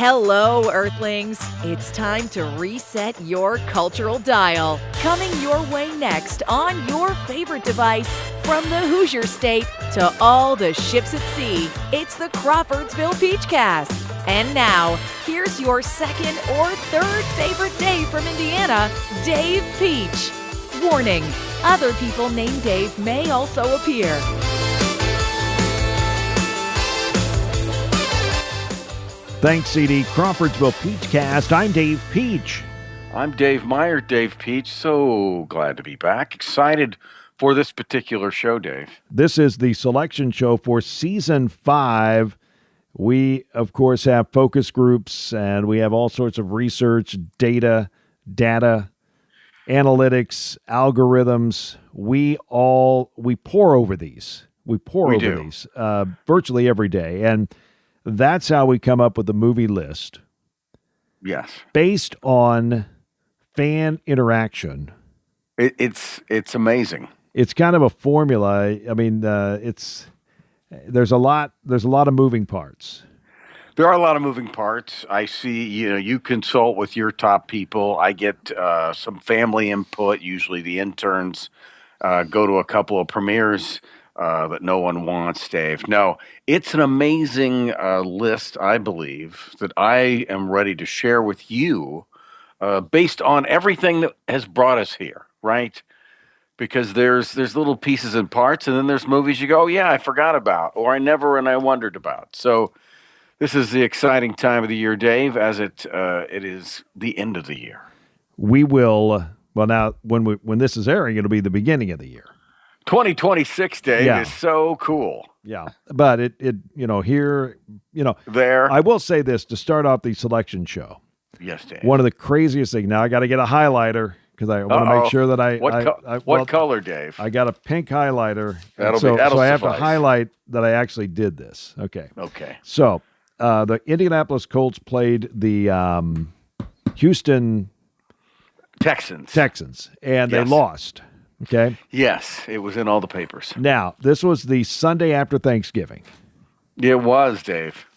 Hello, Earthlings. It's time to reset your cultural dial. Coming your way next on your favorite device, from the Hoosier State to all the ships at sea, it's the Crawfordsville Peachcast. And now, here's your second or third favorite Dave from Indiana, Dave Peach. Warning, other people named Dave may also appear. Thanks, CD. Crawfordsville Peachcast. I'm Dave Peach. I'm Dave Meyer, Dave Peach. So glad to be back. Excited for this particular show, Dave. This is the selection show for Season 5. We, of course, have focus groups, and we have all sorts of research, data, analytics, algorithms. We pore over these. We pore over these virtually every day. And that's how we come up with the movie list. Yes. Based on fan interaction. It's amazing. It's kind of a formula. I mean, there's a lot of moving parts. There are a lot of moving parts. I see, you consult with your top people. I get some family input. Usually the interns go to a couple of premieres that no one wants, Dave. No, it's an amazing list, I believe, that I am ready to share with you based on everything that has brought us here, right? Because there's little pieces and parts, and then there's movies you go, oh, yeah, I forgot about, or I wondered about. So this is the exciting time of the year, Dave, as it is the end of the year. We will, now, when this is airing, it'll be the beginning of the year. 2026, Dave, is so cool. Yeah, but there. I will say this to start off the selection show. Yes, Dave. One of the craziest things. Now I got to get a highlighter because I want to make sure that What color, Dave? I got a pink highlighter. That'll so I have suffice. to highlight that I actually did this. Okay. Okay. So the Indianapolis Colts played the Houston Texans, and they lost. Okay. Yes, it was in all the papers. Now, this was the Sunday after Thanksgiving. It was, Dave.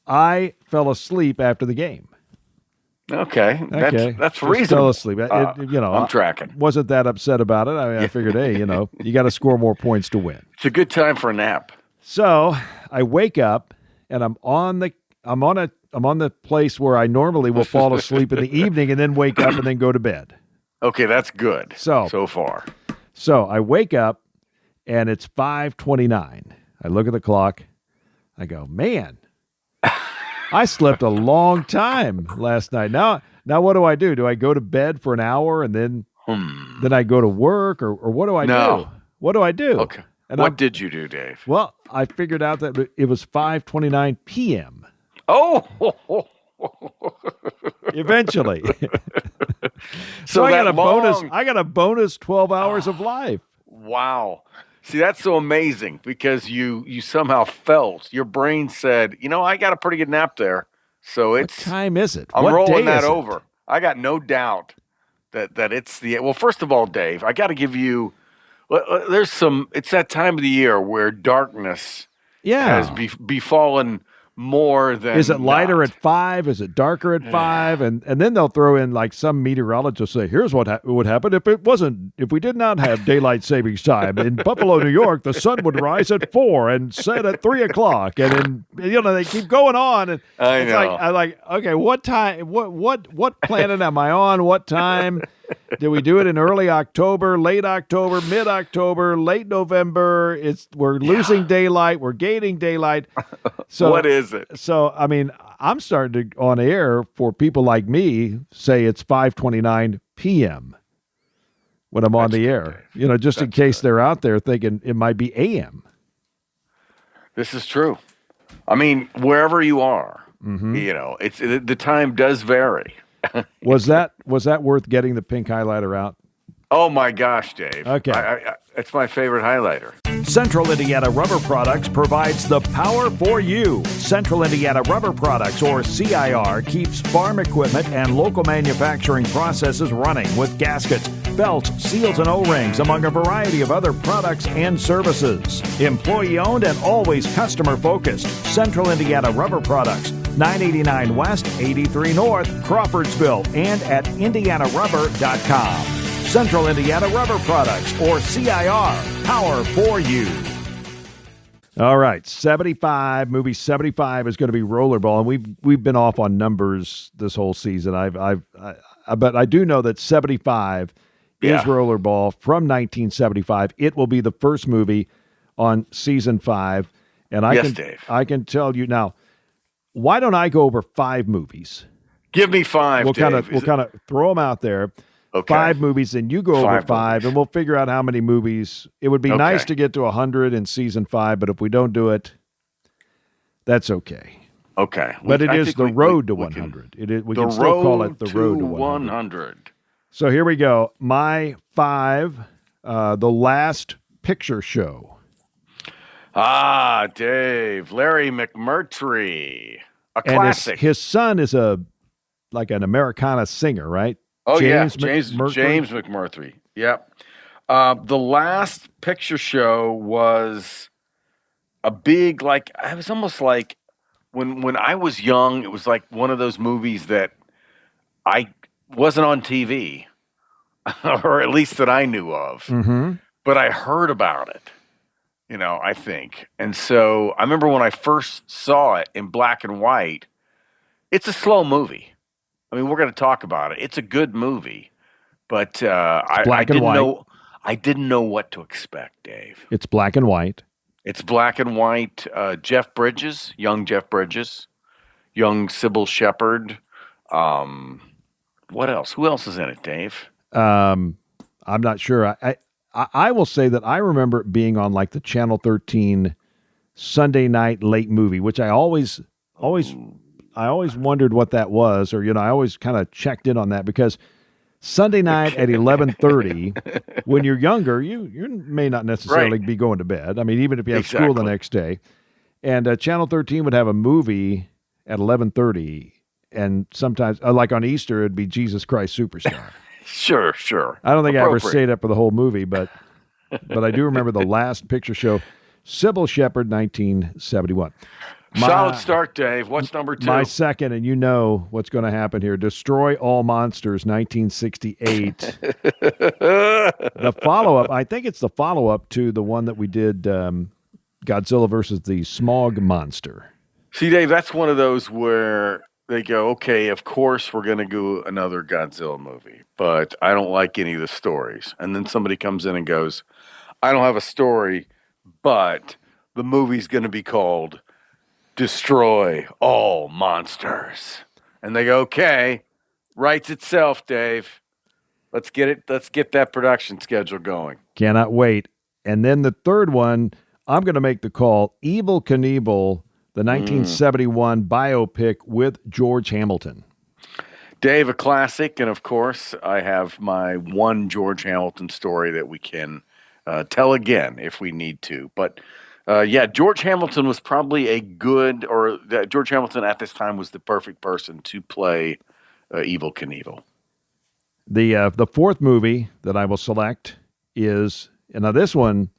I fell asleep after the game. Okay. That's reasonable. Fell asleep. I'm tracking. Wasn't that upset about it. I figured, hey, you got to score more points to win. It's a good time for a nap. So I wake up and I'm on the place where I normally will fall asleep in the evening and then wake up and then go to bed. Okay, that's good. So far. So I wake up and it's 5:29. I look at the clock. I go, man, I slept a long time last night. Now what do I do? Do I go to bed for an hour and then I go to work or what do I do? What do I do? Okay. And what did you do, Dave? Well, I figured out that it was 5:29 p.m. Oh, eventually. So I got a bonus 12 hours of life. Wow. See, that's so amazing because you somehow felt, your brain said, I got a pretty good nap there. So what time is it? I'm rolling that over. I got no doubt that it's well, first of all, Dave, I got to give you, it's that time of the year where darkness has befallen more than Is it lighter at 5? Is it darker at 5? And then they'll throw in like some meteorologist say, here's what would happen if we did not have daylight savings time. In Buffalo, New York, the sun would rise at 4 and set at 3 o'clock. And then, they keep going on. And I know. I'm like, okay, what time, what planet am I on? What time? Did we do it in early October, late October, mid-October, late November? We're losing daylight. We're gaining daylight. So what is it? So, I mean, I'm starting to, on air, for people like me, say it's 5:29 p.m. when I'm on the air. Just in case they're out there thinking it might be a.m. This is true. I mean, wherever you are, it's the time does vary. Was that worth getting the pink highlighter out? Oh my gosh, Dave. Okay. It's my favorite highlighter. Central Indiana Rubber Products provides the power for you. Central Indiana Rubber Products, or CIR, keeps farm equipment and local manufacturing processes running with gaskets, belts, seals, and O-rings, among a variety of other products and services. Employee-owned and always customer-focused. Central Indiana Rubber Products. 989 West, 83 North, Crawfordsville, and at IndianaRubber.com. Central Indiana Rubber Products, or CIR, power for you. All right, 75, movie 75 is going to be Rollerball, and we've been off on numbers this whole season. But I do know that 75 is Rollerball from 1975. It will be the first movie on season 5, and I can tell you now. Why don't I go over 5 movies? Give me 5. We'll kind of throw them out there. Okay. 5 movies, and you go over 5, and we'll figure out how many movies. It would be nice to get to 100 in season 5, but if we don't do it, that's okay. Okay. But it is the road to 100. We can still call it the road to 100. So here we go. My 5, The Last Picture Show. Ah, Dave, Larry McMurtry, a classic. His son is an Americana singer, right? Oh, James James McMurtry. Yep. The Last Picture Show was a big, it was almost like when I was young, it was like one of those movies that I wasn't on TV, or at least that I knew of, but I heard about it. I think. And so I remember when I first saw it in black and white, it's a slow movie. I mean, we're going to talk about it. It's a good movie, but I didn't know what to expect, Dave. It's black and white. It's black and white. Jeff Bridges, young young Sybil Shepherd. What else? Who else is in it, Dave? I'm not sure. I will say that I remember it being on the Channel 13 Sunday night late movie, which I always wondered what that was, or I always kind of checked in on that because Sunday night at 11:30, when you're younger, you may not necessarily be going to bed. I mean, even if you have school the next day, and Channel 13 would have a movie at 11:30, and sometimes like on Easter, it'd be Jesus Christ Superstar. Sure. I don't think I ever stayed up for the whole movie, but I do remember The Last Picture Show, Sybil Shepherd, 1971. Solid start, Dave. What's number 2? My second, and you know what's going to happen here, Destroy All Monsters, 1968. The follow-up, I think it's the follow-up to the one that we did, Godzilla versus the Smog Monster. See, Dave, that's one of those where they go, okay, of course we're going to do another Godzilla movie, but I don't like any of the stories. And then somebody comes in and goes, I don't have a story, but the movie's going to be called Destroy All Monsters. And they go, okay, writes itself, Dave. Let's get that production schedule going. Cannot wait. And then the third one, I'm going to make the call, Evel Knievel, the 1971 biopic with George Hamilton. Dave, a classic. And of course, I have my one George Hamilton story that we can tell again if we need to. But George Hamilton was probably George Hamilton at this time was the perfect person to play Evel Knievel. The fourth movie that I will select is, and now this one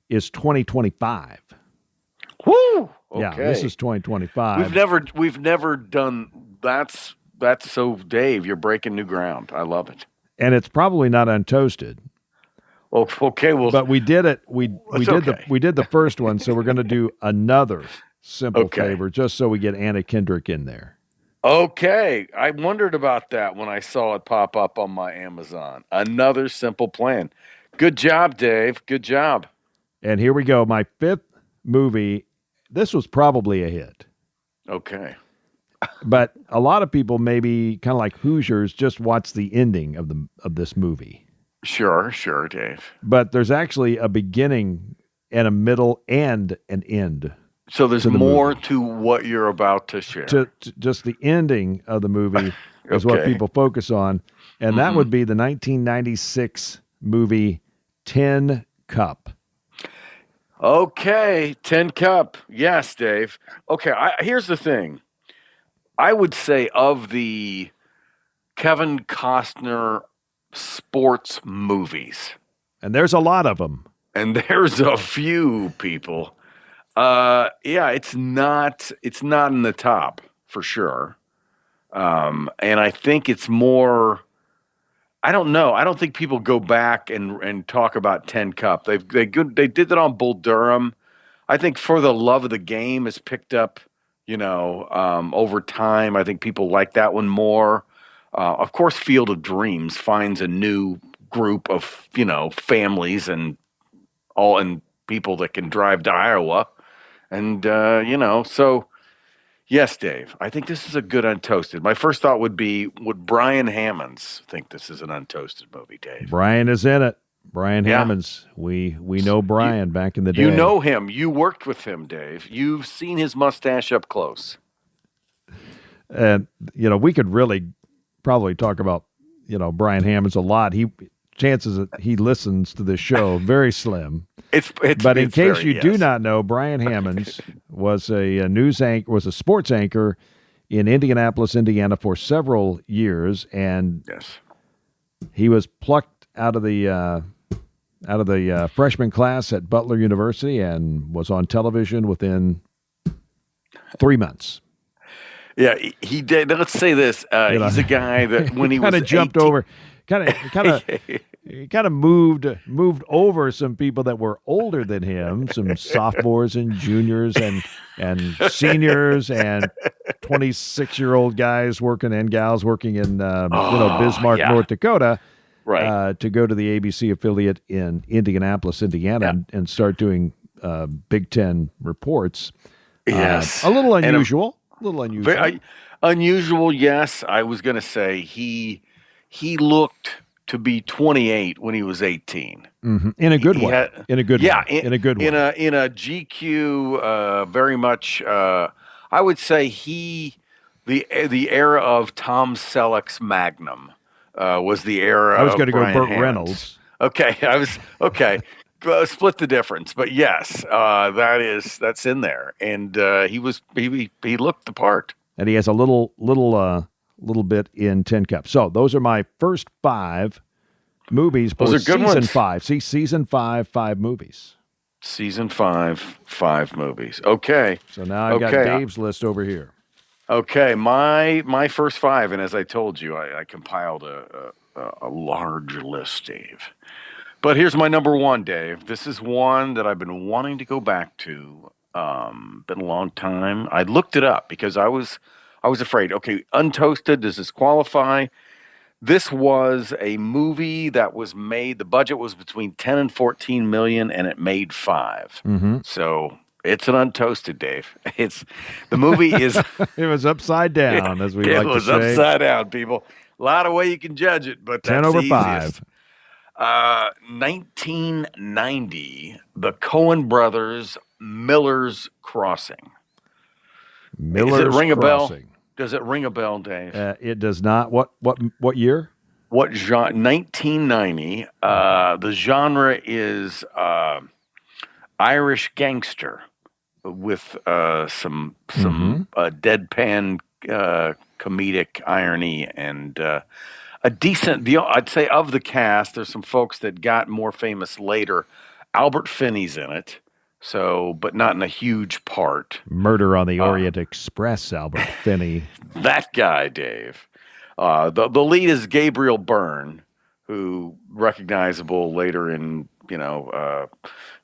is 2025. Woo! Okay. Yeah, this is 2025. We've never done that's so Dave, you're breaking new ground. I love it. And it's probably not untoasted. Oh, okay, well, but we did it. We did the first one, so we're going to do another simple favor just so we get Anna Kendrick in there. Okay, I wondered about that when I saw it pop up on my Amazon. Another simple plan. Good job, Dave. Good job. And here we go. My fifth movie. This was probably a hit. Okay. But a lot of people, maybe kind of like Hoosiers, just watch the ending of this movie. Sure, Dave. But there's actually a beginning and a middle and an end. So there's more to what you're about to share. To just the ending of the movie is what people focus on. And that would be the 1996 movie Tin Cup. Okay, Tin Cup. Yes, Dave. Okay, here's the thing. I would say of the Kevin Costner sports movies. And there's a lot of them. And there's a few people. It's not in the top for sure. And I think it's more. I don't know. I don't think people go back and talk about Tin Cup. They did that on Bull Durham. I think For the Love of the Game has picked up, over time. I think people like that one more. Of course, Field of Dreams finds a new group of, families and people that can drive to Iowa. And, so yes, Dave, I think this is a good untoasted. My first thought would be, would Brian Hammonds think this is an untoasted movie, Dave? Brian is in it. Brian Yeah. Hammonds. We know Brian back in the day. You know him. You worked with him, Dave. You've seen his mustache up close. And, we could really probably talk about, Brian Hammonds a lot. Chances that he listens to this show, very slim. But in case you do not know, Brian Hammonds was was a sports anchor in Indianapolis, Indiana for several years. And he was plucked out of the freshman class at Butler University and was on television within 3 months. Yeah, he did. Let's say this: he's a guy that when he was kind of jumped over, kind of moved over some people that were older than him, some sophomores and juniors and seniors and 26-year-old guys working and gals working in Bismarck, North Dakota. Right. To go to the ABC affiliate in Indianapolis, Indiana, and start doing Big Ten reports. Yes. A little unusual. Very unusual, yes. I was going to say he looked to be 28 when he was 18. Mm-hmm. In a good way. In a good way. In a GQ, very much. I would say the era of Tom Selleck's Magnum. Was the era. I was going to go Burt Hammonds. Reynolds. Okay, I was okay. Split the difference, but yes, that's in there, and he looked the part, and he has a little bit in Tin Cup. So those are my first 5 movies. Those are good season ones. 5. See, season 5 movies. Season 5 movies. Okay. So now I've got Dave's list over here. Okay, my first 5, and as I told you, I compiled a large list, Dave. But here's my number 1, Dave. This is one that I've been wanting to go back to. Been a long time. I looked it up because I was afraid. Okay, untoasted. Does this qualify? This was a movie that was made. The budget was between 10 and 14 million, and it made 5. Mm-hmm. So it's an untoasted, Dave. The movie is. It was upside down, as we like to say. It was upside down, people. A lot of way you can judge it, but 10 that's over the 5. 1990, the Coen Brothers, Miller's Crossing. Miller's Does it ring Crossing. A bell? Does it ring a bell, Dave? It does not. What year? What genre? 1990. The genre is Irish gangster with some deadpan comedic irony and a decent. I'd say of the cast, there's some folks that got more famous later. Albert Finney's in it. So, but not in a huge part. Murder on the Orient Express, Albert Finney. That guy, Dave. The lead is Gabriel Byrne, who recognizable later in,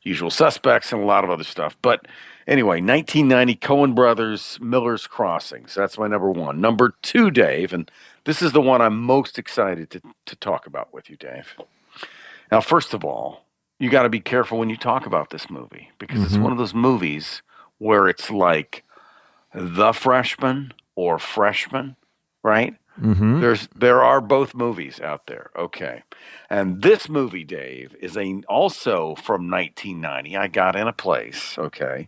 Usual Suspects and a lot of other stuff. But anyway, 1990, Coen Brothers, Miller's Crossing. So that's my number 1. Number 2, Dave, and this is the one I'm most excited to talk about with you, Dave. Now, first of all, you got to be careful when you talk about this movie because it's one of those movies where it's like The Freshman or Freshman, right? Mm-hmm. There are both movies out there. Okay. And this movie, Dave, is also from 1990. I Got in a Place. Okay.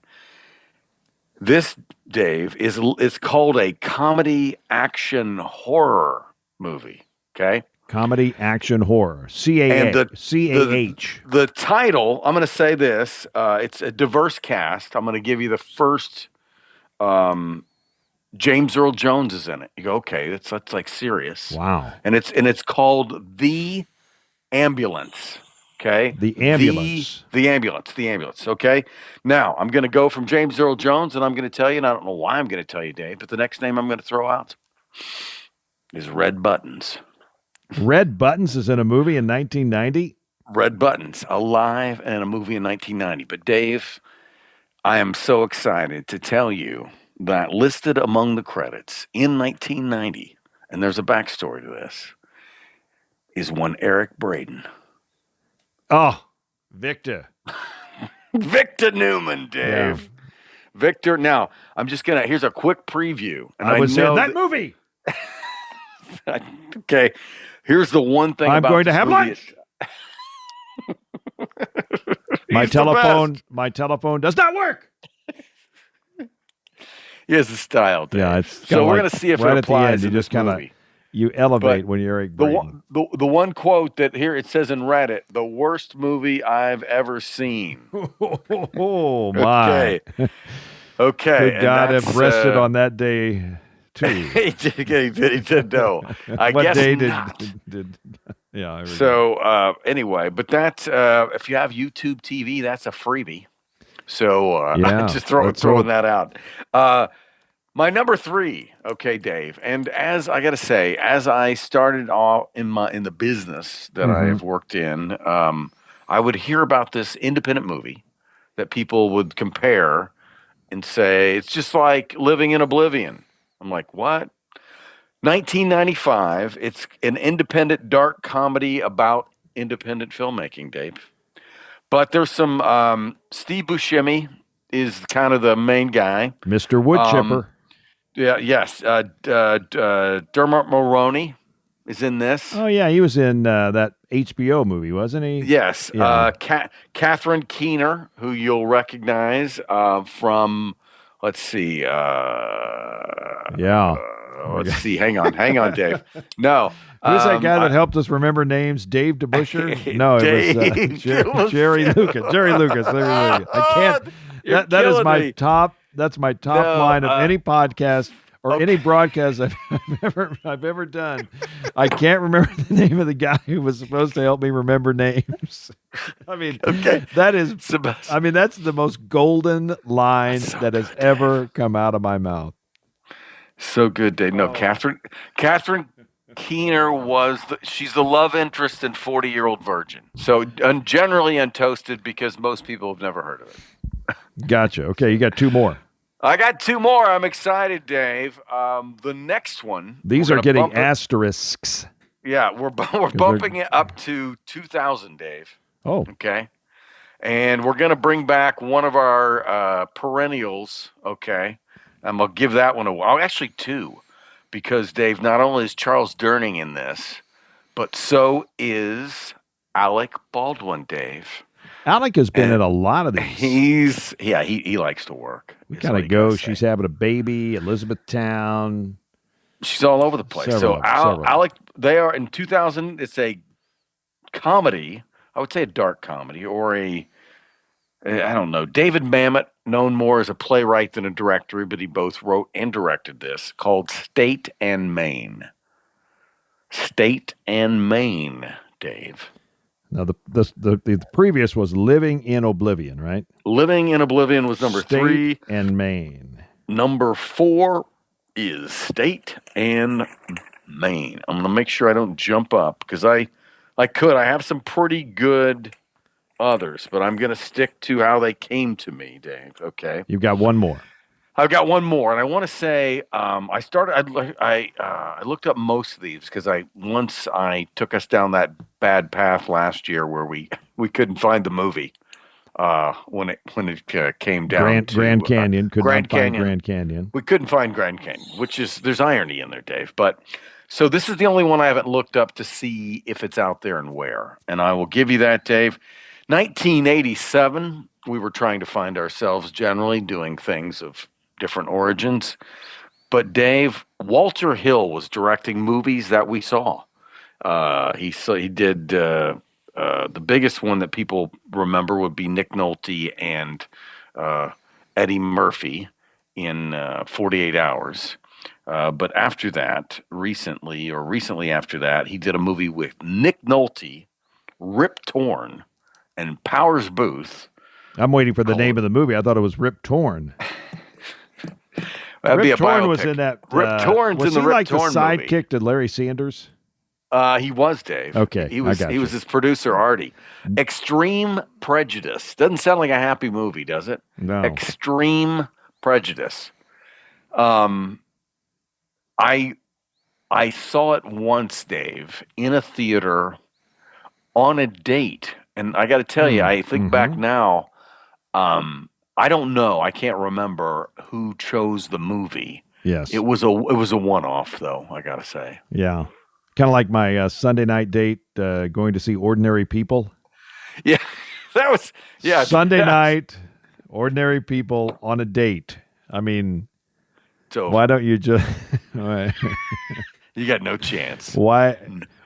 This, Dave, is called a comedy action horror movie. Okay. Comedy action horror. CAH. The title, I'm going to say this. It's a diverse cast. I'm going to give you the first. James Earl Jones is in it. You go, okay, that's like serious. Wow. And it's called The Ambulance. Okay. The ambulance. The ambulance. Okay. Now, I'm going to go from James Earl Jones, and I'm going to tell you, and I don't know why I'm going to tell you, Dave, but the next name I'm going to throw out is Red Buttons. Red Buttons is in a movie in 1990? Red Buttons, alive and a movie in 1990. But, Dave, I am so excited to tell you that listed among the credits in 1990, and there's a backstory to this, is one Eric Braeden. Oh, Victor. Victor Newman, Dave. Yeah. Victor. Now, I'm just going to, here's a quick preview. And I was know in that movie. Okay. Here's the one thing I'm about going to this have movie. lunch. My telephone does not work. He has a style, Dave. Yeah, it's so we're like going to see if right it at the applies end, you in just this movie. You elevate But when you're Eric The Braeden. one quote that here it says in Reddit, the worst movie I've ever seen. Oh, my. Okay. Could God have rested on that day, too? he did no. I what guess day not. did yeah. So anyway, but that if you have YouTube TV, that's a freebie. So just throwing that out. My number 3, okay, Dave. And as I got to say, as I started off in the business that I have worked in, I would hear about this independent movie that people would compare and say it's just like Living in Oblivion. I'm like, what? 1995. It's an independent dark comedy about independent filmmaking, Dave. But there's some Steve Buscemi is kind of the main guy. Mr. Woodchipper. Yes. Dermot Mulroney is in this. Oh, yeah. He was in that HBO movie, wasn't he? Yes. Yeah. Catherine Keener, who you'll recognize from, let's see. Let's see. Hang on, Dave. No. Who's that guy that helped us remember names? Dave DeBuscher? No, it was Jerry Lucas. Jerry Lucas. I can't. That is my top. That's my top line of any podcast or any broadcast I've ever done. I can't remember the name of the guy who was supposed to help me remember names. I mean, that is. I mean, that's the most golden line that has ever come out of my mouth. So good, Dave. No, Catherine Keener she's the love interest in 40-Year-Old Virgin. So generally untoasted because most people have never heard of it. Gotcha. Okay, you got 2 more. I got 2 more. I'm excited, Dave. The next one. These are getting asterisks. Yeah, we're bumping it up to 2000, Dave. Oh. Okay. And we're going to bring back one of our perennials, okay? I'm going to give that one actually 2. Because, Dave, not only is Charles Durning in this, but so is Alec Baldwin, Dave. Alec has been in a lot of these. He likes to work. We gotta go. She's having a baby, Elizabethtown. She's all over the place. Several. Alec, they are in 2000. It's a comedy. I would say a dark comedy or I don't know. David Mamet, known more as a playwright than a director, but he both wrote and directed this, called State and Maine. State and Maine, Dave. Now, the previous was Living in Oblivion, right? Living in Oblivion was number State 3. And Maine. Number 4 is State and Maine. I'm going to make sure I don't jump up because I have some pretty good others, but I'm going to stick to how they came to me, Dave. Okay. You've got 1 more. I've got 1 more, and I want to say I looked up most of these because once I took us down that bad path last year where we couldn't find the movie when it came down to Grand Canyon. Grand Canyon. Grand Canyon. We couldn't find Grand Canyon, there's irony in there, Dave. But so this is the only one I haven't looked up to see if it's out there and where, and I will give you that, Dave. 1987. We were trying to find ourselves generally doing things of different origins. But Dave, Walter Hill was directing movies that we saw. He did the biggest one that people remember would be Nick Nolte and Eddie Murphy in 48 Hours. But after that, recently after that, he did a movie with Nick Nolte, Rip Torn, and Powers Booth. I'm waiting for the name of the movie. I thought it was Rip Torn. That'd be a Rip Torn biopic. was in that. Rip Torn's was in the he Rip like Torn the movie. sidekick to Larry Sanders? He was, Dave. Okay, he was. I got He you. was his producer, Artie. Extreme Prejudice doesn't sound like a happy movie, does it? No. Extreme Prejudice. I saw it once, Dave, in a theater on a date, and I got to tell you, I think back now. I don't know. I can't remember who chose the movie. Yes. It was a one-off, though, I got to say. Yeah. Kind of like my Sunday night date going to see Ordinary People. Yeah, that was, yeah. Sunday night, Ordinary People on a date. I mean, So why don't you just... you got no chance. Why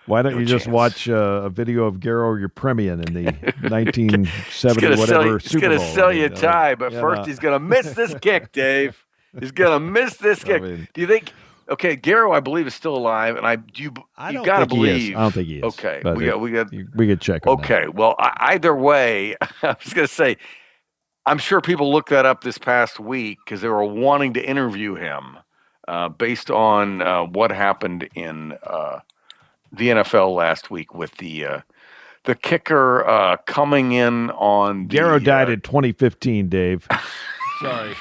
don't No you just chance. watch a video of Garo Yepremian in the 1970 He's whatever going Super Bowl? to sell you a know? tie, but You first know. he's going to miss this kick, Dave. He's going to miss this kick. mean- Do you think? Okay, Garrow, I believe, is still alive, and you don't got to think he is. believe. I don't think he is. Okay, but we got. we could check on that. Okay, well, either way, I was going to say, I'm sure people looked that up this past week because they were wanting to interview him based on what happened in the NFL last week with the kicker coming in on the, Garo died in 2015, Dave. Sorry.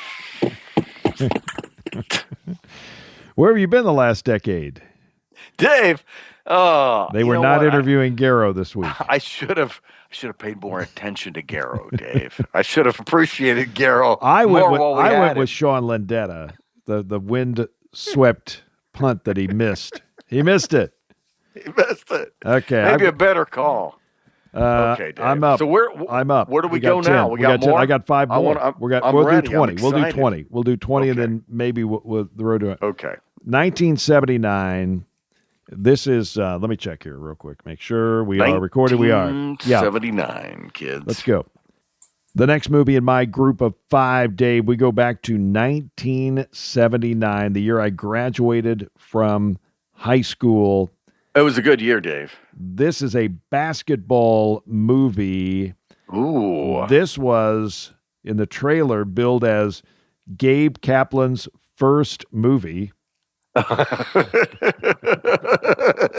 Where have you been the last decade? Dave. They were not interviewing Garo this week. I should have paid more attention to Garrow, Dave. I should have appreciated Garrow. I went more with Sean Lendetta, the wind swept punt that he missed. He missed it. He missed it. Okay, Maybe a better call. Okay, Dave. I'm up. So I'm up. Where do we got go 10. now? We got 10. more. I got 5 more. I'm We'll ready. do 20. I'm We'll do excited. 20. We'll do 20, and Okay. then maybe we'll the road to it. Okay. 1979. This is. Let me check here real quick. Make sure we are recorded. We are. Yeah. 79, kids. Let's go. The next movie in my group of 5, Dave, we go back to 1979, the year I graduated from high school. It was a good year, Dave. This is a basketball movie. Ooh. This was, in the trailer, billed as Gabe Kaplan's first movie.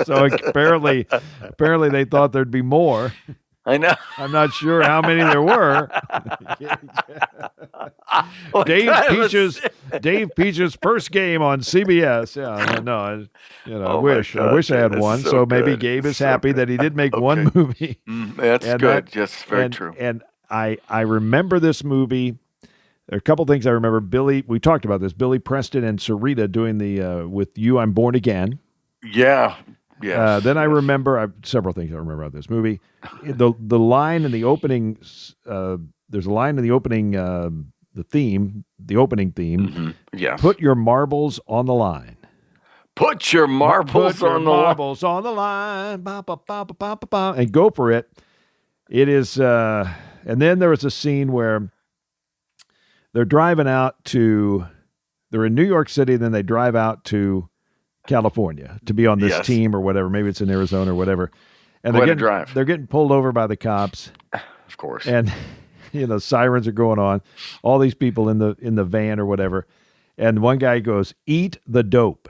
So apparently they thought there'd be more. I know. I'm not sure how many there were. Dave Peach's first game on CBS. Yeah, no, Oh I my wish God, I had that's one. so So maybe good. Gabe is It's so happy good. that he did make one movie. That's And good. that- Yes, very true. And I remember this movie. There are a couple things I remember. We talked about this. Billy Preston and Sarita doing the "With You I'm Born Again." Yeah. Yes. Then I remember several things I remember about this movie. The line in the opening. There's a line in the opening. The opening theme. Mm-hmm. Yes. Put your marbles on the line. Put your marbles Put your on the line. marbles on the line. Ba, ba, ba, ba, ba, ba, ba, and go for it. It is. And then there was a scene where they're driving out to. They're in New York City, then they drive out to California to be on this Yes. team or whatever. Maybe it's in Arizona or whatever. And Quite a drive. they're getting pulled over by the cops, Of course. and sirens are going on. All these people in the van or whatever, and one guy goes, "Eat the dope."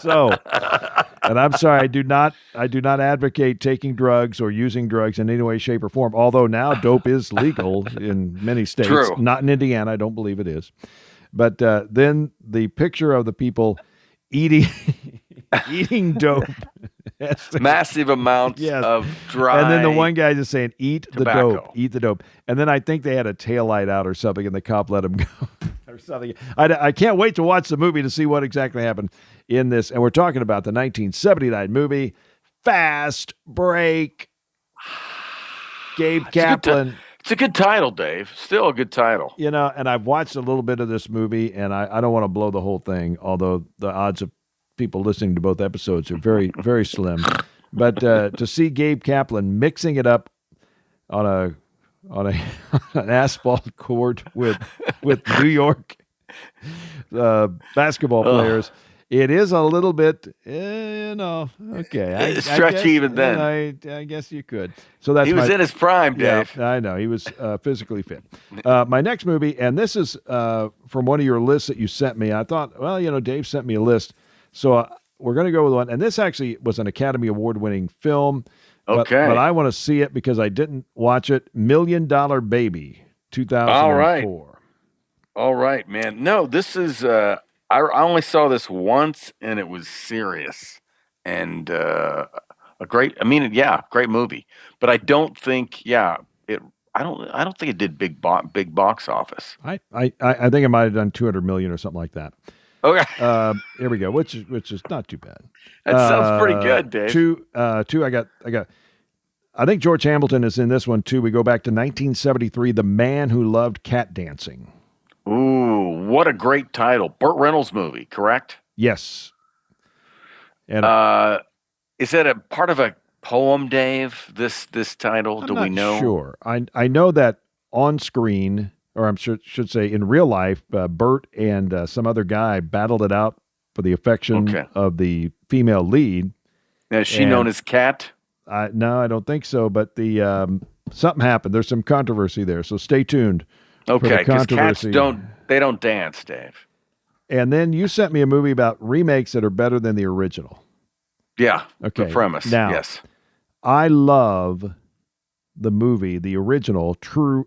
So, and I'm sorry, I do not advocate taking drugs or using drugs in any way, shape, or form. Although now dope is legal in many states, True. not in Indiana. I don't believe it is. But then the picture of the people eating dope, Massive amounts Yes. of dry. and then the one guy just saying, "Eat tobacco. the dope, eat the dope." And then I think they had a taillight out or something, and the cop let him go or something. I can't wait to watch the movie to see what exactly happened in this. And we're talking about the 1979 movie Fast Break. Gabe Kaplan. It's a good title, Dave. Still a good title. And I've watched a little bit of this movie, and I don't want to blow the whole thing, although the odds of people listening to both episodes are very, very slim. But to see Gabe Kaplan mixing it up on an asphalt court with New York basketball players It is a little bit, okay. Stretchy guess, even then. I guess you could. So that's He was in his prime, yeah, Dave. I know. He was physically fit. My next movie, and this is from one of your lists that you sent me. I thought, well, Dave sent me a list. So we're going to go with one. And this actually was an Academy Award-winning film. But I want to see it because I didn't watch it. $1 Million Baby, 2004. All right, man. No, this is I only saw this once, and it was serious and great movie. But I don't think, I don't think it did big box office. I think it might have done 200 million or something like that. Okay, here we go. Which is not too bad. that sounds pretty good, Dave. Two. I got. I think George Hamilton is in this one too. We go back to 1973, The Man Who Loved Cat Dancing. Ooh, what a great title. Burt Reynolds movie, correct? Yes. And is that a part of a poem, Dave? This title? Do we know? Sure. I know that on screen, or I should say in real life, Burt and some other guy battled it out for the affection of the female lead. Now, is she known as Cat? No, I don't think so. But the something happened. There's some controversy there, so stay tuned. Okay, because cats don't dance, Dave. And then you sent me a movie about remakes that are better than the original. Yeah. Okay. The premise. Now, yes. I love the movie, the original True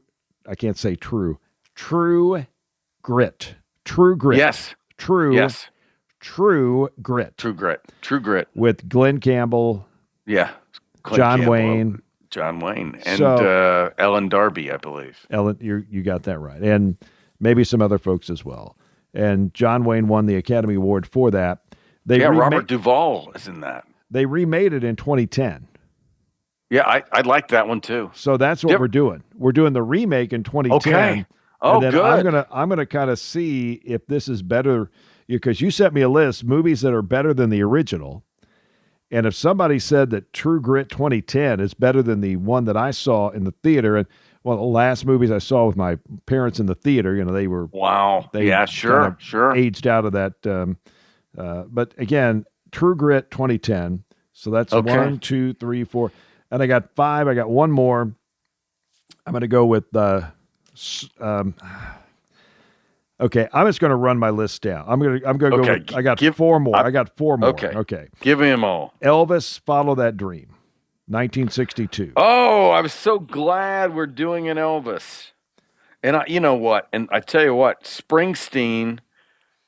Grit. True Grit. Yes. Yes. True Grit. True Grit. With Glenn Campbell. Yeah. John Wayne. And Ellen Darby, I believe. Ellen, you got that right. And maybe some other folks as well. And John Wayne won the Academy Award for that. Robert Duvall is in that. They remade it in 2010. Yeah, I like that one too. So that's what we're doing. We're doing the remake in 2010. Okay. Oh, and then good. I'm gonna kind of see if this is better, because you sent me a list movies that are better than the original. And if somebody said that True Grit 2010 is better than the one that I saw in the theater, and the last movies I saw with my parents in the theater, they were sure aged out of that. But again, True Grit 2010. So that's 1, 2, 3, 4, and I got 5. I got one more. I'm going to go with okay, I'm just going to run my list down. I'm going to go with, I got 4 more. I got 4 more. Okay. Give me them all. Elvis, Follow That Dream, 1962. Oh, I was so glad we're doing an Elvis. And you know what? And I tell you what, Springsteen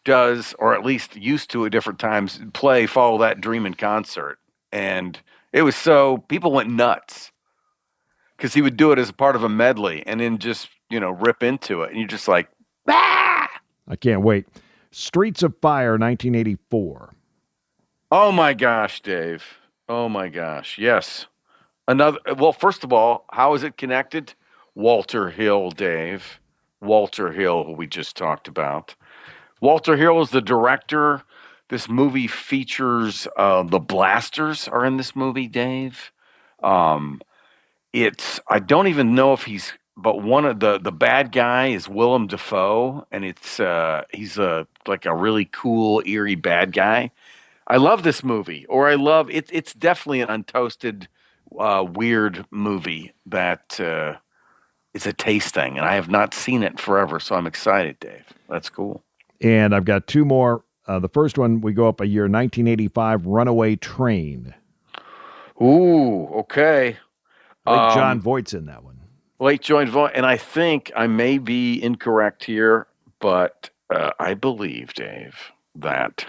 does, or at least used to at different times, play Follow That Dream in concert. And it was people went nuts because he would do it as a part of a medley and then just, rip into it. And you're just like, ah! I can't wait. Streets of Fire, 1984. Oh my gosh, Dave. Oh my gosh. Yes. First of all, how is it connected? Walter Hill, Dave. Walter Hill, who we just talked about. Walter Hill is the director. This movie features the Blasters are in this movie, Dave. I don't even know if but one of the bad guy is Willem Dafoe, and he's like a really cool, eerie bad guy. I love this movie, it's definitely an untoasted, weird movie that it's a taste thing, and I have not seen it forever, so I'm excited, Dave. That's cool. And I've got 2 more. The first one, we go up a year, 1985, Runaway Train. Ooh, okay. I think John Voight's in that one. Late John Voight, and I think I may be incorrect here, but I believe, Dave, that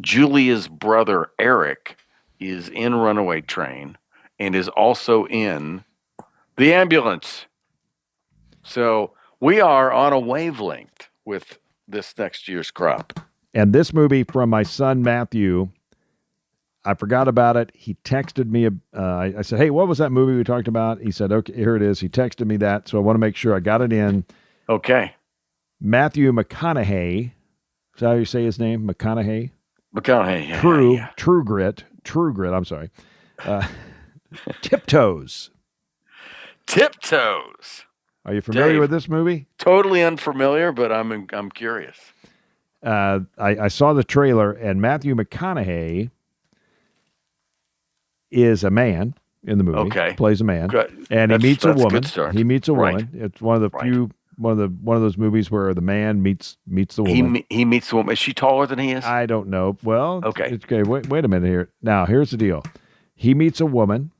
Julia's brother Eric is in Runaway Train and is also in The Ambulance. So we are on a wavelength with this next year's crop. And this movie from my son, Matthew, I forgot about it. He texted me. I said, hey, what was that movie we talked about? He said, okay, here it is. He texted me that. So I want to make sure I got it in. Okay. Matthew McConaughey. Is that how you say his name? McConaughey? McConaughey. Yeah. True Grit. I'm sorry. Tiptoes. Tiptoes. Are you familiar with this movie? Totally unfamiliar, but I'm curious. I saw the trailer, and Matthew McConaughey is a man in the movie. Okay. Plays a man, Good. and he meets a That's a woman. good start. He meets a Right. woman. It's one of the Right. few one of those movies where the man meets the woman. He meets the woman. Is she taller than he is? I don't know. Well, Okay. okay. Wait a minute here. Now, here's the deal. He meets a woman,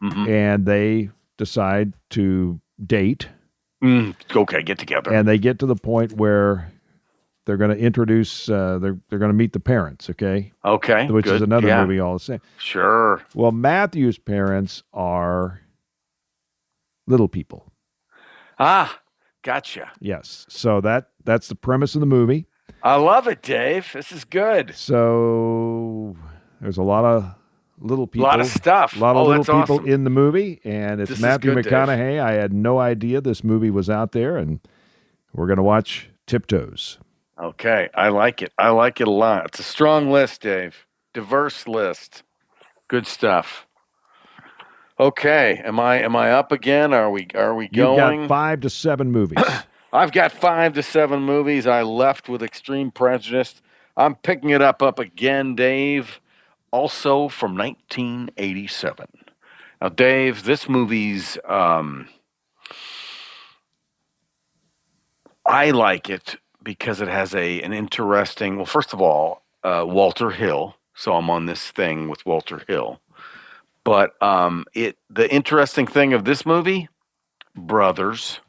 Mhm. and they decide to date, Okay, get together. and they get to the point where they're going to introduce. They're going to meet the parents. Okay, Okay, which is good. another Yeah. movie all the same. Sure. Well, Matthew's parents are little people. Ah, gotcha. Yes. So that's the premise of the movie. I love it, Dave. This is good. So there's a lot of little A people. lot of stuff. A lot of Oh, little that's people awesome. in the movie, and it's This is Matthew good, Dave. McConaughey. I had no idea this movie was out there, and we're going to watch Tiptoes. Okay, I like it. I like it a lot. It's a strong list, Dave. Diverse list. Good stuff. Okay, am I up again? Are we You've going? got 5 to 7 movies. I've got 5 to 7 movies. I left with Extreme Prejudice. I'm picking it up again, Dave. Also from 1987. Now, Dave, this movie's I like it because it has an interesting. Well, first of all, Walter Hill. So I'm on this thing with Walter Hill. But the interesting thing of this movie, brothers.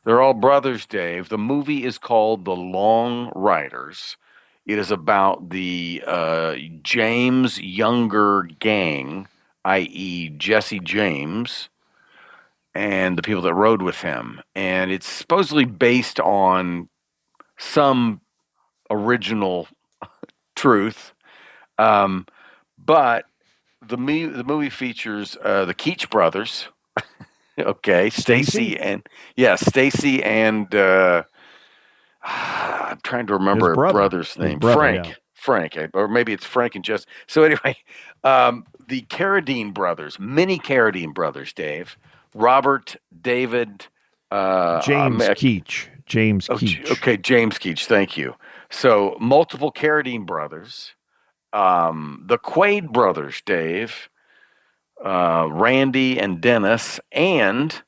They're all brothers, Dave. The movie is called The Long Riders. It is about the James Younger gang, i.e., Jesse James, and the people that rode with him. And it's supposedly based on some original truth. But the movie features the Keach brothers. Okay, Stacy and Stacy and I'm trying to remember His brother. brother's His name, brother, Frank. yeah. Frank, or maybe it's Frank and Jess. So anyway, the Carradine brothers, many Carradine brothers, Dave, Robert, David, James Keach. James Keach. Okay, James Keach. Thank you. So multiple Carradine brothers, the Quaid brothers, Dave, Randy and Dennis, and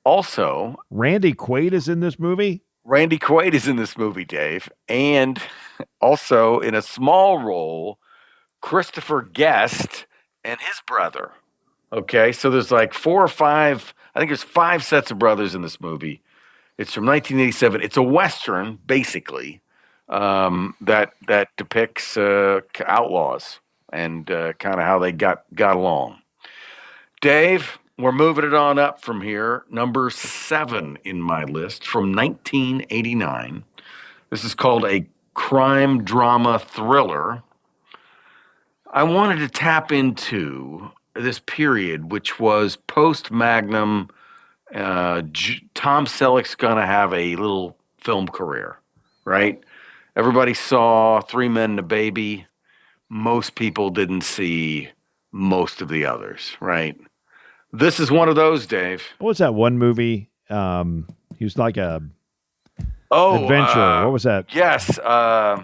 also Randy Quaid is in this movie? Randy Quaid is in this movie, Dave, and also in a small role, Christopher Guest and his brother. Okay, so there's like 4 or 5. I think there's 5 sets of brothers in this movie. It's from 1987. It's a Western, basically, that depicts outlaws and kind of how they got along. Dave, we're moving it on up from here. Number 7 in my list from 1989. This is called a crime drama thriller. I wanted to tap into this period, which was post Magnum. Tom Selleck's going to have a little film career, right? Everybody saw 3 Men and a Baby. Most people didn't see most of the others, right? This is one of those, Dave. What was that one movie? He was like a adventure. What was that? Yes. I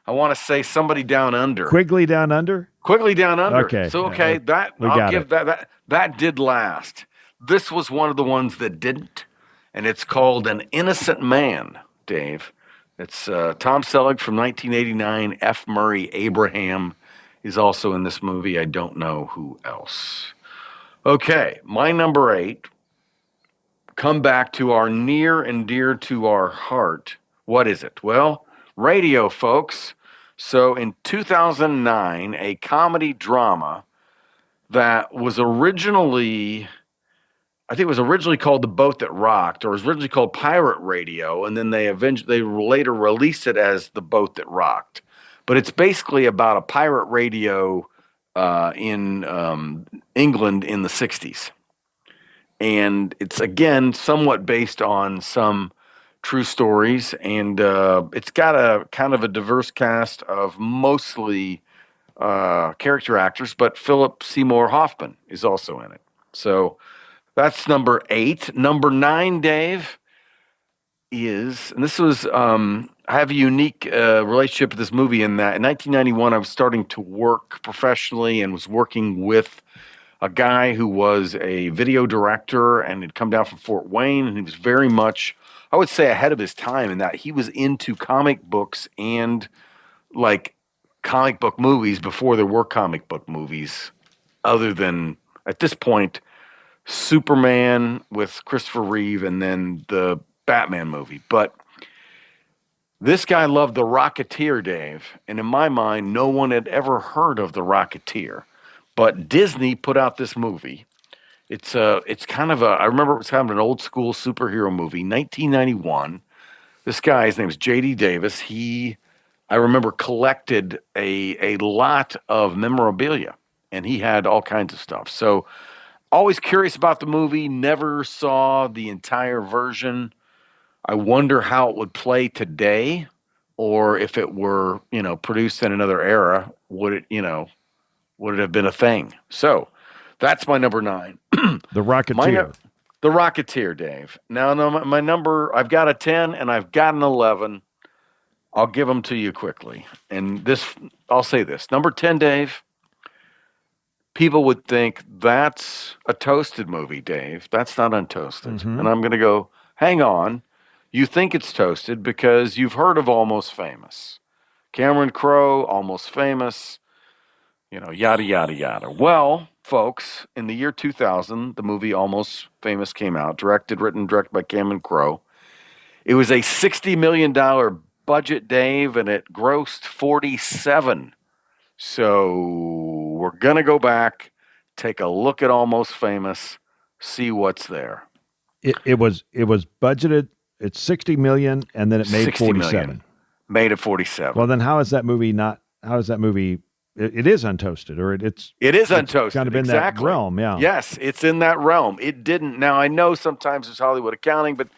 want to say Somebody Down Under. Quigley Down Under? Quigley Down Under. Okay. So, okay, that did last. This was one of the ones that didn't, and it's called An Innocent Man, Dave. It's Tom Selleck from 1989. F. Murray Abraham is also in this movie. I don't know who else. Okay, my number 8. Come back to our near and dear to our heart. What is it? Well, radio, folks. So in 2009, a comedy drama that was originally, I think it was originally called The Boat That Rocked, or it was originally called Pirate Radio, and then they later released it as The Boat That Rocked. But it's basically about a pirate radio in England in the 60s. And it's, again, somewhat based on some true stories, and it's got a kind of a diverse cast of mostly character actors, but Philip Seymour Hoffman is also in it. So that's number 8. Number 9, Dave, is, and this was I have a unique relationship with this movie in that in 1991 I was starting to work professionally and was working with a guy who was a video director and had come down from Fort Wayne, and he was very much, I would say, ahead of his time in that he was into comic books and like comic book movies before there were comic book movies, other than at this point Superman with Christopher Reeve and then the Batman movie. But this guy loved The Rocketeer, Dave, and in my mind, no one had ever heard of The Rocketeer. But Disney put out this movie. It's kind of a, I remember it was kind of an old school superhero movie, 1991. This guy, his name is J.D. Davis. I remember, collected a lot of memorabilia, and he had all kinds of stuff. So always curious about the movie, never saw the entire version. I wonder how it would play today, or if it were, produced in another era, would it have been a thing? So that's my number 9. The Rocketeer. The Rocketeer, Dave. Now, no, my number, I've got a 10 and I've got an 11. I'll give them to you quickly. And I'll say this. Number 10, Dave, people would think that's a toasted movie, Dave. That's not untoasted. Mm-hmm. And I'm going to go, hang on. You think it's toasted because you've heard of Almost Famous. Cameron Crowe, Almost Famous, yada, yada, yada. Well, folks, in the year 2000, the movie Almost Famous came out, written and directed by Cameron Crowe. It was a $60 million budget, Dave, and it grossed 47. So we're going to go back, take a look at Almost Famous, see what's there. It was budgeted. It's 60 million, and then it made 47. Million. Made it 47. Well, then how is that movie not? How is that movie? It is untoasted, or it is untoasted. Kind of in that realm, yeah. Yes, it's in that realm. It didn't. Now I know sometimes it's Hollywood accounting, but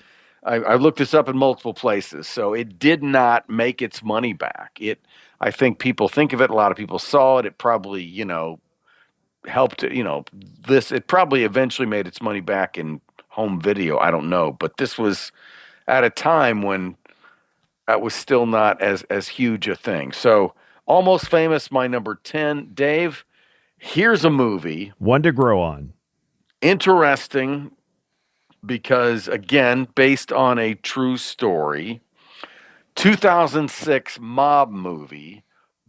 I looked this up in multiple places. So it did not make its money back. I think people think of it. A lot of people saw it. It probably, helped. It probably eventually made its money back in home video. I don't know, but this was at a time when that was still not as huge a thing. So Almost Famous, my number 10. Dave, here's a movie. One to grow on. Interesting because, again, based on a true story. 2006 mob movie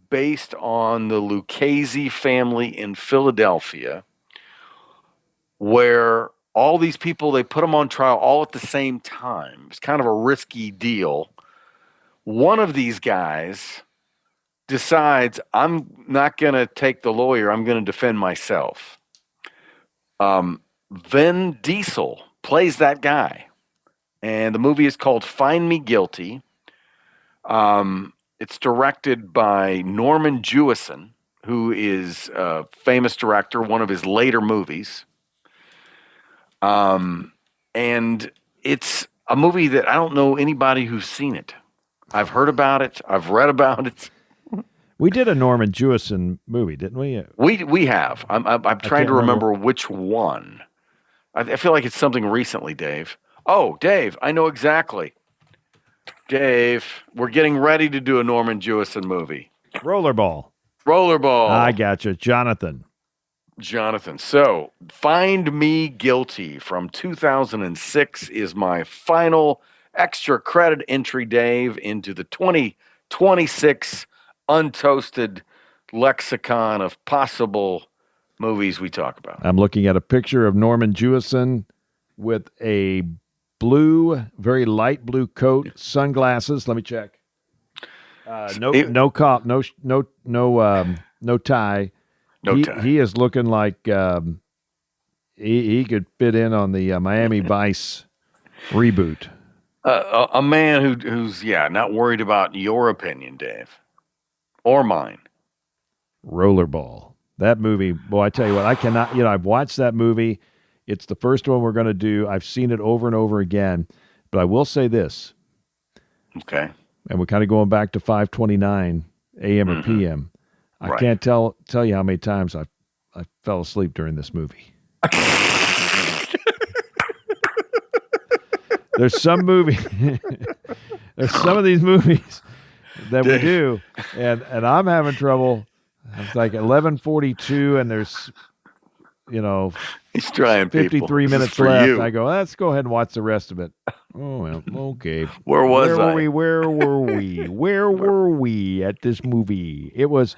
based on the Lucchese family in Philadelphia, where all these people, they put them on trial all at the same time. It's kind of a risky deal. One of these guys decides, I'm not going to take the lawyer. I'm going to defend myself. Vin Diesel plays that guy. And the movie is called Find Me Guilty. It's directed by Norman Jewison, who is a famous director, one of his later movies. And it's a movie that I don't know anybody who's seen it. I've heard about it. I've read about it. We did a Norman Jewison movie, didn't we? We have. I'm trying to remember which one. I feel like it's something recently, Dave. Oh, Dave, I know exactly. Dave, we're getting ready to do a Norman Jewison movie. Rollerball. I gotcha. Jonathan. So, Find Me Guilty from 2006 is my final extra credit entry, Dave, into the 2026 untoasted lexicon of possible movies we talk about. I'm looking at a picture of Norman Jewison with a very light blue coat, sunglasses. Let me check. No tie. No tie. He is looking like he could fit in on the Miami Vice reboot. A man who's not worried about your opinion, Dave, or mine. Rollerball. That movie, boy, I tell you what, I cannot. I've watched that movie. It's the first one we're going to do. I've seen it over and over again, but I will say this. Okay. And we're kind of going back to 5:29 a.m. or p.m. I can't tell you how many times I fell asleep during this movie. There's some movie There's some of these movies that we do, and I'm having trouble. It's like 11:42, and there's, He's trying. 53 minutes for left. You. I go, let's go ahead and watch the rest of it. Oh, well, okay. Where was I? Where were we? Where were we at this movie? It was,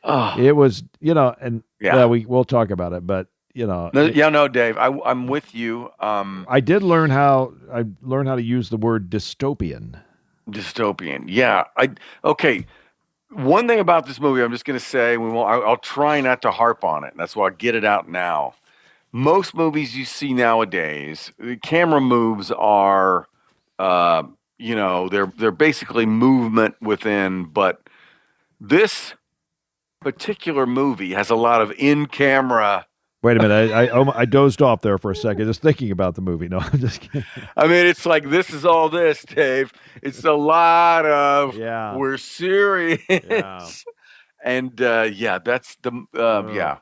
and we'll talk about it, but No, Dave, I'm with you. I learned how to use the word dystopian. Dystopian. Yeah. Okay. One thing about this movie, I'm just going to say, I'll try not to harp on it. And that's why I'll get it out now. Most movies you see nowadays, the camera moves are, they're basically movement within, but this particular movie has a lot of in-camera. Wait a minute, I dozed off there for a second, just thinking about the movie. No, I'm just kidding. I mean, it's like, this is all this, Dave. It's a lot of, we're serious. Yeah. And, that's the, yeah.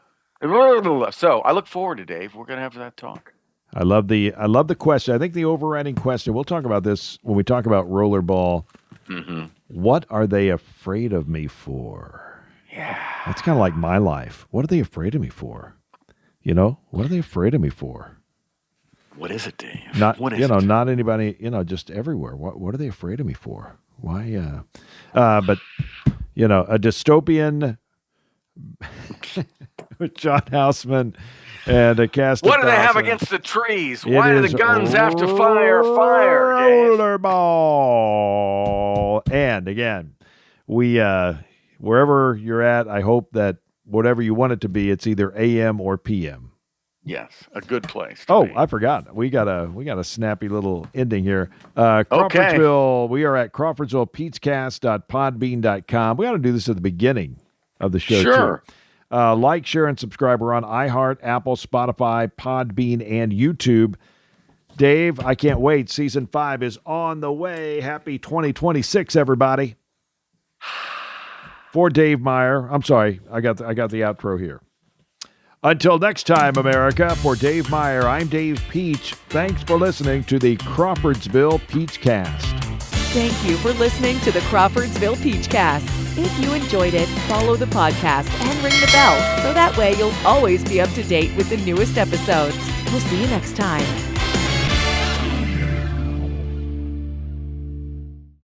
So I look forward to, Dave. We're going to have that talk. I love the question. I think the overriding question, we'll talk about this when we talk about rollerball. Mm-hmm. What are they afraid of me for? Yeah. That's kind of like my life. What are they afraid of me for? What are they afraid of me for? What is it, Dave? What is it? Not anybody, just everywhere. What are they afraid of me for? Why? But, a dystopian with John Houseman and a cast What of do they have thousands. against the trees? Why do the guns have to fire, Dave? Rollerball. And again, we, wherever you're at, I hope that whatever you want it to be, it's either AM or PM. Yes, a good place. Be. I forgot. We got a snappy little ending here. Crawfordsville. Okay. We are at crawfordsvillepizcast.podbean.com. We got to do this at the beginning of the show. Sure. Too. Like, share, and subscribe. We're on iHeart, Apple, Spotify, Podbean, and YouTube. Dave, I can't wait. Season 5 is on the way. Happy 2026, everybody. For Dave Meyer. I'm sorry. I got the outro here. Until next time, America, for Dave Meyer, I'm Dave Peach. Thanks for listening to the Crawfordsville Peachcast. Thank you for listening to the Crawfordsville Peachcast. If you enjoyed it, follow the podcast and ring the bell so that way you'll always be up to date with the newest episodes. We'll see you next time.